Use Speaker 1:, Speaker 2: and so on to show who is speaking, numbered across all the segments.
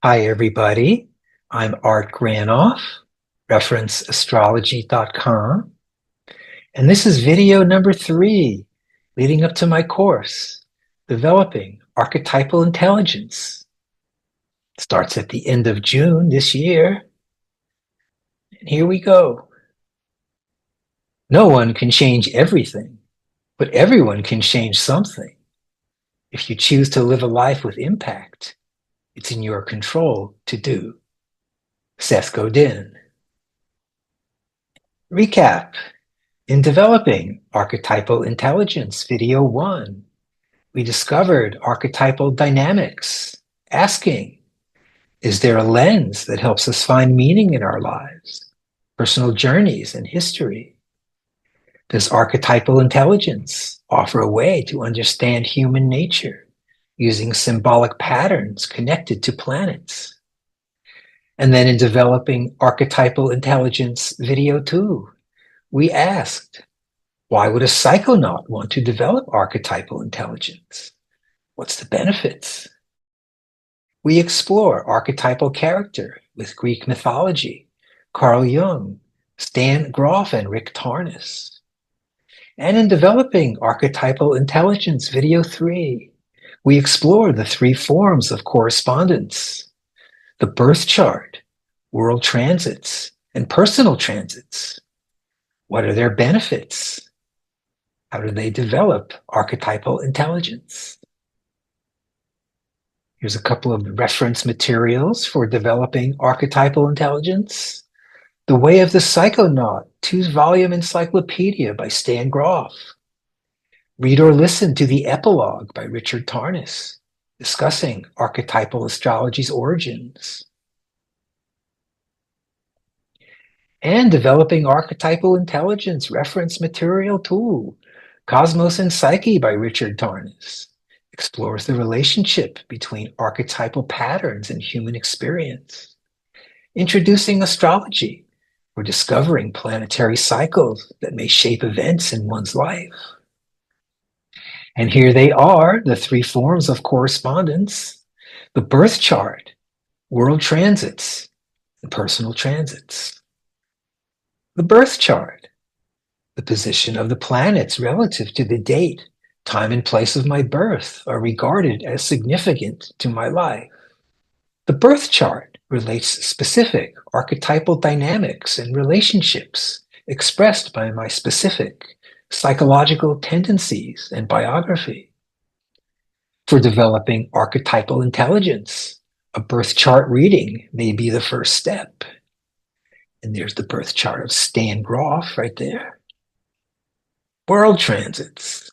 Speaker 1: Hi, everybody. I'm Art Granoff, referenceastrology.com, and this is video number 3, leading up to my course, Developing Archetypal Intelligence. It starts at the end of June this year, and here we go. No one can change everything, but everyone can change something. If you choose to live a life with impact, it's in your control to do. Seth Godin. Recap. In developing archetypal intelligence, video 1, we discovered archetypal dynamics, asking, is there a lens that helps us find meaning in our lives, personal journeys, and history? Does archetypal intelligence offer a way to understand human nature using symbolic patterns connected to planets? And then in developing archetypal intelligence, video 2, we asked, why would a psychonaut want to develop archetypal intelligence? What's the benefits? We explore archetypal character with Greek mythology, Carl Jung, Stan Grof, and Rick Tarnas. And in developing archetypal intelligence, video 3, we explore the 3 forms of correspondence: the birth chart, world transits, and personal transits. What are their benefits? How do they develop archetypal intelligence? Here's a couple of reference materials for developing archetypal intelligence. The Way of the Psychonaut, 2-volume encyclopedia by Stan Grof. Read or listen to the epilogue by Richard Tarnas, discussing archetypal astrology's origins. And Developing Archetypal Intelligence reference material tool, Cosmos and Psyche by Richard Tarnas, explores the relationship between archetypal patterns and human experience. Introducing Astrology, for discovering planetary cycles that may shape events in one's life. And here they are, the 3 forms of correspondence: the birth chart, world transits, and personal transits. The birth chart, the position of the planets relative to the date, time, and place of my birth are regarded as significant to my life. The birth chart relates specific archetypal dynamics and relationships expressed by my specific psychological tendencies and biography. For developing archetypal intelligence, a birth chart reading may be the first step. And there's the birth chart of Stan Grof right there. World transits,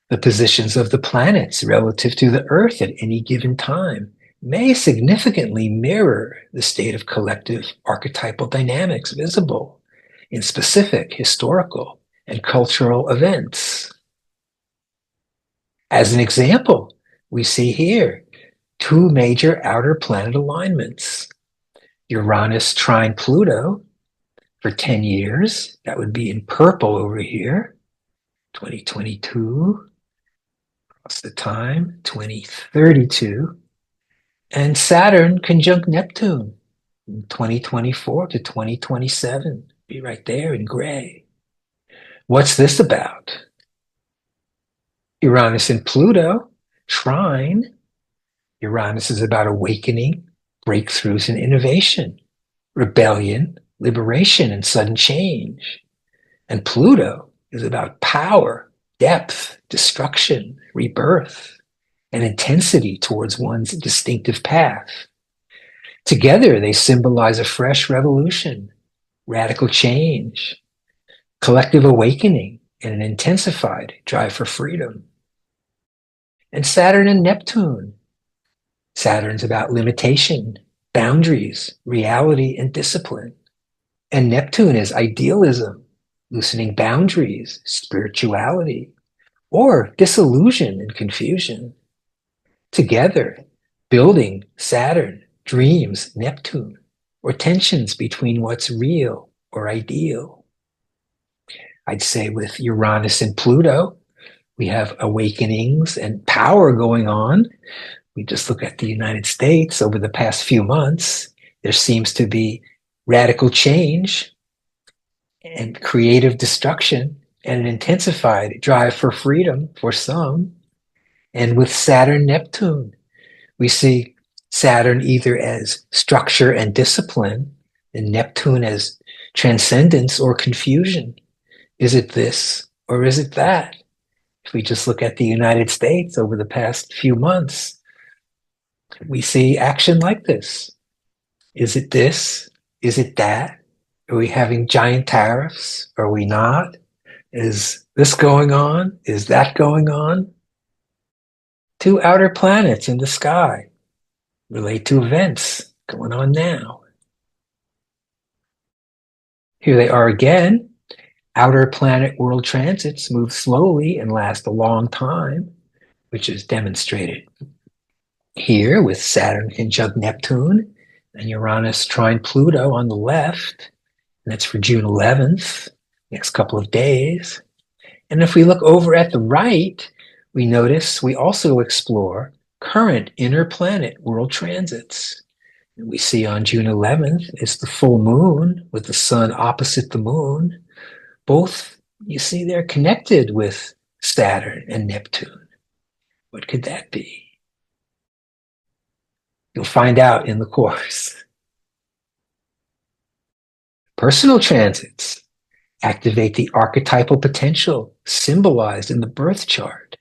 Speaker 1: the positions of the planets relative to the Earth at any given time, may significantly mirror the state of collective archetypal dynamics visible in specific historical and cultural events. As an example, we see here 2 major outer planet alignments: Uranus trine Pluto for 10 years, that would be in purple over here, 2022, across the time, 2032, and Saturn conjunct Neptune, 2024 to 2027, be right there in gray. What's this about? Uranus and Pluto, trine. Uranus is about awakening, breakthroughs, and innovation, rebellion, liberation, and sudden change. And Pluto is about power, depth, destruction, rebirth, and intensity towards one's distinctive path. Together, they symbolize a fresh revolution, radical change, collective awakening, and an intensified drive for freedom. And Saturn and Neptune. Saturn's about limitation, boundaries, reality, and discipline. And Neptune is idealism, loosening boundaries, spirituality, or disillusion and confusion. Together, building Saturn, dreams, Neptune, or tensions between what's real or ideal. I'd say with Uranus and Pluto, we have awakenings and power going on, We just look at the United States over the past few months, there seems to be radical change and creative destruction and an intensified drive for freedom for some. And with Saturn Neptune, we see Saturn either as structure and discipline, and Neptune as transcendence or confusion. Is it this or is it that? If we just look at the United States over the past few months, we see action like this. Is it this? Is it that? Are we having giant tariffs? Are we not? Is this going on? Is that going on? Two outer planets in the sky relate to events going on now. Here they are again. Outer planet world transits move slowly and last a long time, which is demonstrated here with Saturn conjunct Neptune and Uranus trine Pluto on the left. And that's for June 11th, next couple of days. And if we look over at the right, we notice we also explore current inner planet world transits. And we see on June 11th is the full moon with the sun opposite the moon. Both, you see, they're connected with Saturn and Neptune. What could that be? You'll find out in the course. Personal transits activate the archetypal potential symbolized in the birth chart.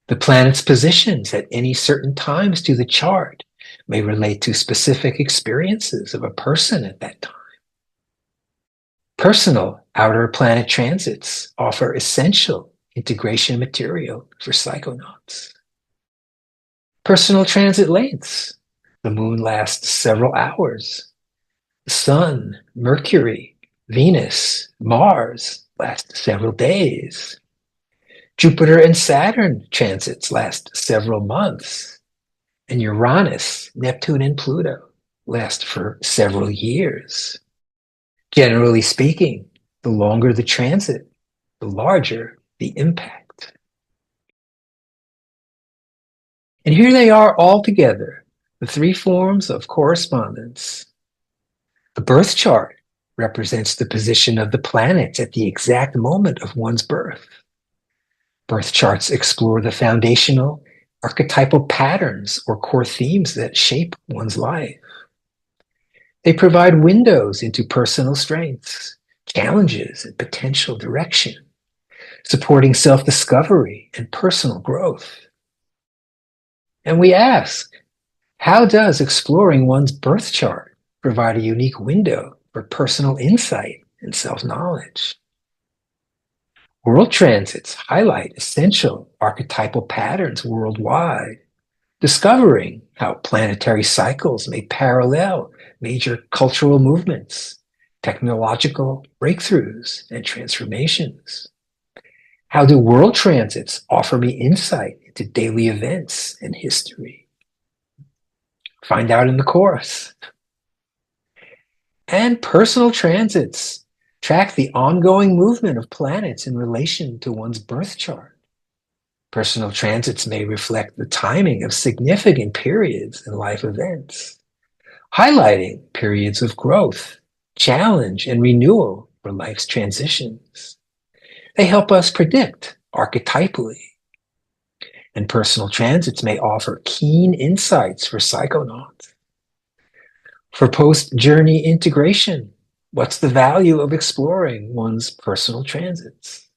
Speaker 1: The planet's positions at any certain times to the chart may relate to specific experiences of a person at that time. Personal outer planet transits offer essential integration material for psychonauts. Personal transit lengths. The moon lasts several hours. The sun, Mercury, Venus, Mars last several days. Jupiter and Saturn transits last several months. And Uranus, Neptune, and Pluto last for several years. Generally speaking, the longer the transit, the larger the impact. And here they are all together, the three forms of correspondence. The birth chart represents the position of the planets at the exact moment of one's birth. Birth charts explore the foundational archetypal patterns or core themes that shape one's life. They provide windows into personal strengths, challenges, and potential direction, supporting self-discovery and personal growth. And we ask, how does exploring one's birth chart provide a unique window for personal insight and self-knowledge? World transits highlight essential archetypal patterns worldwide, discovering how planetary cycles may parallel major cultural movements, technological breakthroughs, and transformations. How do world transits offer me insight into daily events and history? Find out in the course. And personal transits track the ongoing movement of planets in relation to one's birth chart. Personal transits may reflect the timing of significant periods in life events, highlighting periods of growth, challenge, and renewal for life's transitions. They help us predict archetypally. And personal transits may offer keen insights for psychonauts. For post-journey integration, what's the value of exploring one's personal transits?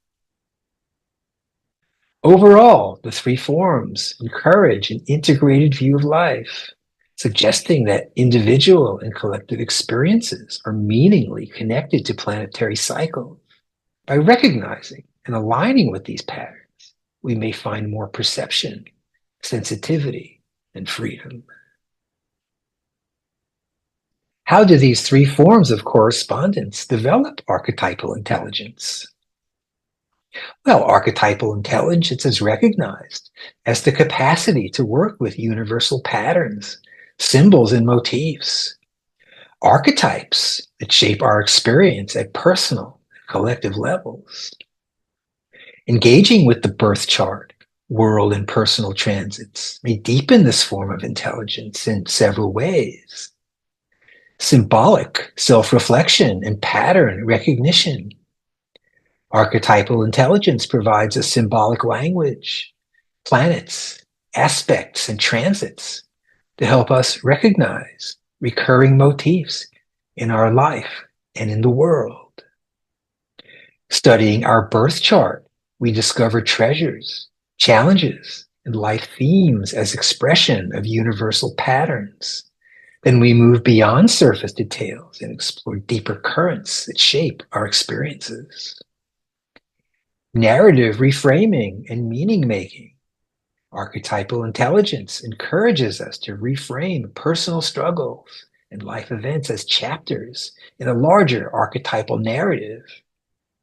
Speaker 1: Overall, the three forms encourage an integrated view of life, suggesting that individual and collective experiences are meaningfully connected to planetary cycles. By recognizing and aligning with these patterns, we may find more perception, sensitivity, and freedom. How do these three forms of correspondence develop archetypal intelligence? Well, archetypal intelligence is recognized as the capacity to work with universal patterns, symbols, and motifs. Archetypes that shape our experience at personal and collective levels. Engaging with the birth chart, world and personal transits may deepen this form of intelligence in several ways. Symbolic self-reflection and pattern recognition. Archetypal intelligence provides a symbolic language, planets, aspects, and transits to help us recognize recurring motifs in our life and in the world. Studying our birth chart, we discover treasures, challenges, and life themes as expression of universal patterns. Then we move beyond surface details and explore deeper currents that shape our experiences. Narrative reframing and meaning making. Archetypal intelligence encourages us to reframe personal struggles and life events as chapters in a larger archetypal narrative,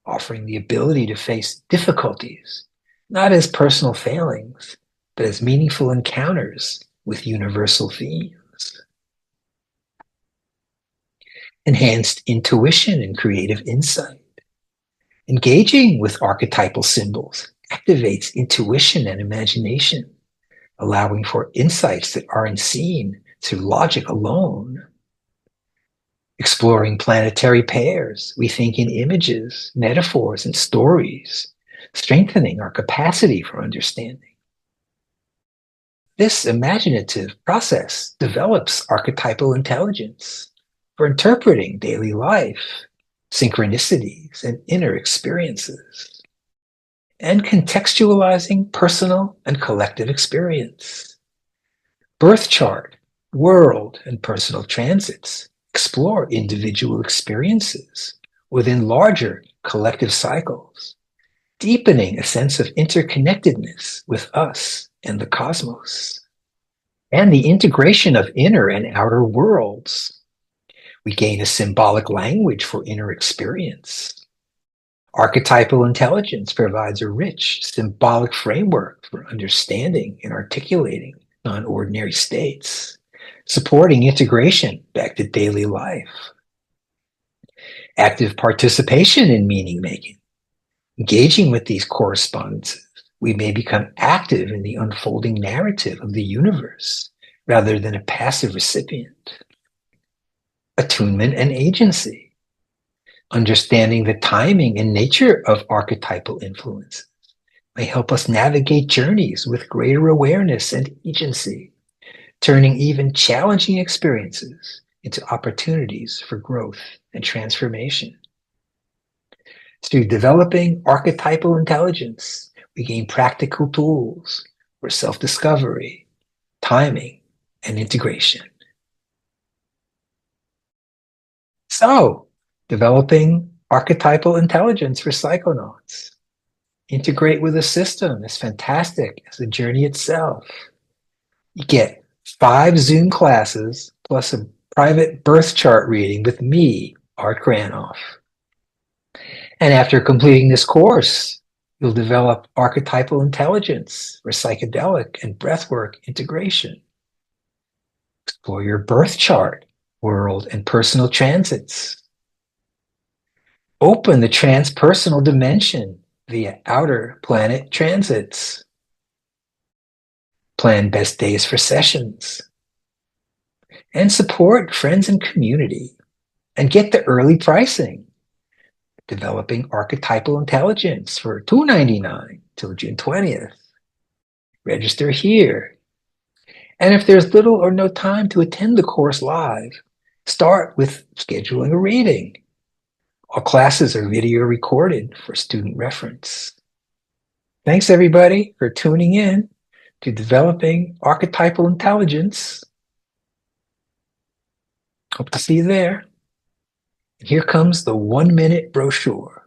Speaker 1: offering the ability to face difficulties, not as personal failings, but as meaningful encounters with universal themes. Enhanced intuition and creative insight. Engaging with archetypal symbols activates intuition and imagination, allowing for insights that aren't seen through logic alone. Exploring planetary pairs, we think in images, metaphors, and stories, strengthening our capacity for understanding. This imaginative process develops archetypal intelligence for interpreting daily life, synchronicities, and inner experiences, and contextualizing personal and collective experience. Birth chart, world, and personal transits explore individual experiences within larger collective cycles, deepening a sense of interconnectedness with us and the cosmos. And the integration of inner and outer worlds. We gain a symbolic language for inner experience. Archetypal intelligence provides a rich symbolic framework for understanding and articulating non-ordinary states, supporting integration back to daily life. Active participation in meaning making. Engaging with these correspondences, we may become active in the unfolding narrative of the universe rather than a passive recipient. Attunement and agency. Understanding the timing and nature of archetypal influences may help us navigate journeys with greater awareness and agency, turning even challenging experiences into opportunities for growth and transformation. Through developing archetypal intelligence, we gain practical tools for self-discovery, timing, and integration. So, developing archetypal intelligence for psychonauts. Integrate with a system as fantastic as the journey itself. You get 5 Zoom classes plus a private birth chart reading with me, Art Granoff. And after completing this course, you'll develop archetypal intelligence for psychedelic and breathwork integration. Explore your birth chart, world, and personal transits. Open the transpersonal dimension via outer planet transits. Plan best days for sessions. And support friends and community. And get the early pricing. Developing archetypal intelligence for $2.99 till June 20th. Register here. And if there's little or no time to attend the course live, start with scheduling a reading. All classes are video recorded for student reference. Thanks everybody for tuning in to Developing Archetypal Intelligence. Hope to see you there. Here comes the 1-minute brochure.